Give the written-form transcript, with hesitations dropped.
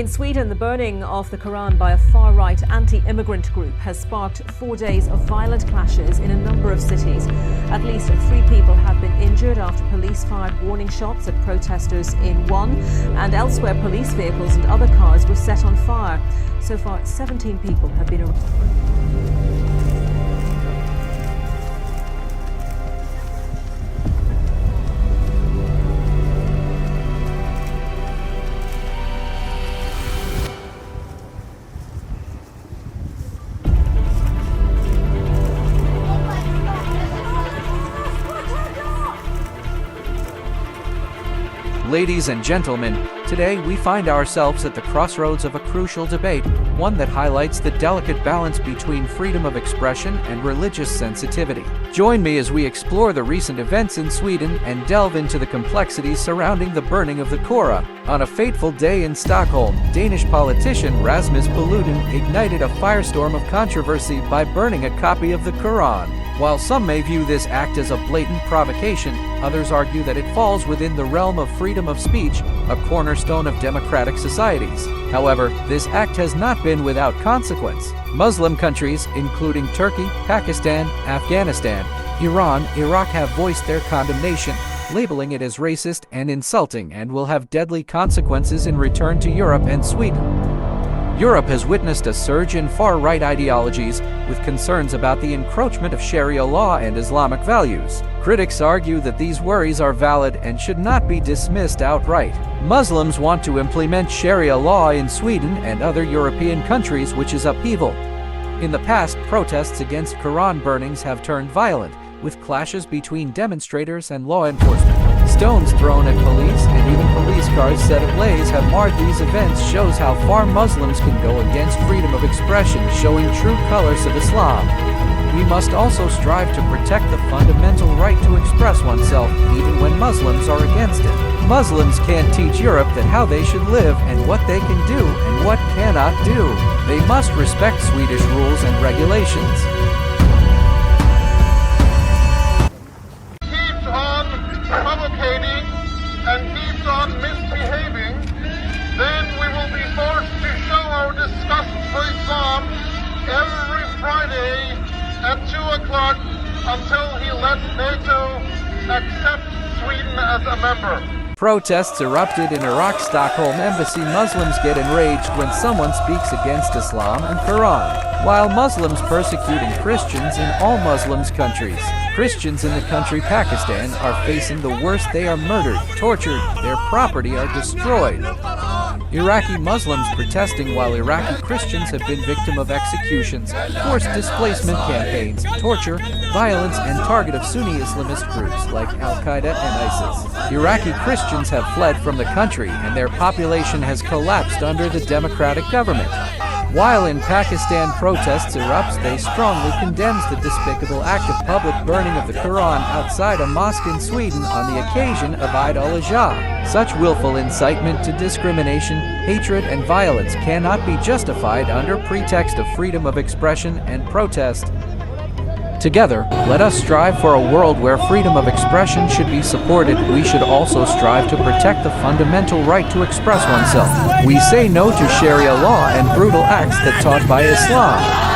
In Sweden, the burning of the Quran by a far-right anti-immigrant group has sparked 4 days of violent clashes in a number of cities. At least 3 people have been injured after police fired warning shots at protesters in one, and elsewhere police vehicles and other cars were set on fire. So far, 17 people have been arrested. Ladies and gentlemen, today we find ourselves at the crossroads of a crucial debate, one that highlights the delicate balance between freedom of expression and religious sensitivity. Join me as we explore the recent events in Sweden and delve into the complexities surrounding the burning of the Koran. On a fateful day in Stockholm, Danish politician Rasmus Paludan ignited a firestorm of controversy by burning a copy of the Quran. While some may view this act as a blatant provocation, others argue that it falls within the realm of freedom of speech, a cornerstone of democratic societies. However, this act has not been without consequence. Muslim countries, including Turkey, Pakistan, Afghanistan, Iran, Iraq have voiced their condemnation, labeling it as racist and insulting, and will have deadly consequences in return to Europe and Sweden. Europe has witnessed a surge in far-right ideologies, with concerns about the encroachment of Sharia law and Islamic values. Critics argue that these worries are valid and should not be dismissed outright. Muslims want to implement Sharia law in Sweden and other European countries, which is upheaval. In the past, protests against Quran burnings have turned violent, with clashes between demonstrators and law enforcement. Stones thrown at police and even police cars set ablaze have marred these events. Shows how far Muslims can go against freedom of expression, showing true colors of Islam. We must also strive to protect the fundamental right to express oneself, even when Muslims are against it. Muslims can't teach Europe that how they should live and what they can do and what cannot do. They must respect Swedish rules and regulations. Provocating and keeps on misbehaving, then we will be forced to show our disgust for Islam every Friday at 2 o'clock until he lets NATO accept Sweden as a member. Protests erupted in Iraq's Stockholm embassy. Muslims get enraged when someone speaks against Islam and Quran, while Muslims persecuting Christians in all Muslims countries. Christians in the country Pakistan are facing the worst. They are murdered, tortured, their property are destroyed. Iraqi Muslims protesting while Iraqi Christians have been victim of executions, forced displacement campaigns, torture, violence, and target of Sunni Islamist groups like Al-Qaeda and ISIS. Iraqi Christians have fled from the country and their population has collapsed under the democratic government. While in Pakistan protests erupts, they strongly condemns the despicable act of public burning of the Quran outside a mosque in Sweden on the occasion of Eid al-Adha. Such willful incitement to discrimination, hatred, and violence cannot be justified under pretext of freedom of expression and protest. Together, let us strive for a world where freedom of expression should be supported. We should also strive to protect the fundamental right to express oneself. We say no to Sharia law and brutal acts that taught by Islam.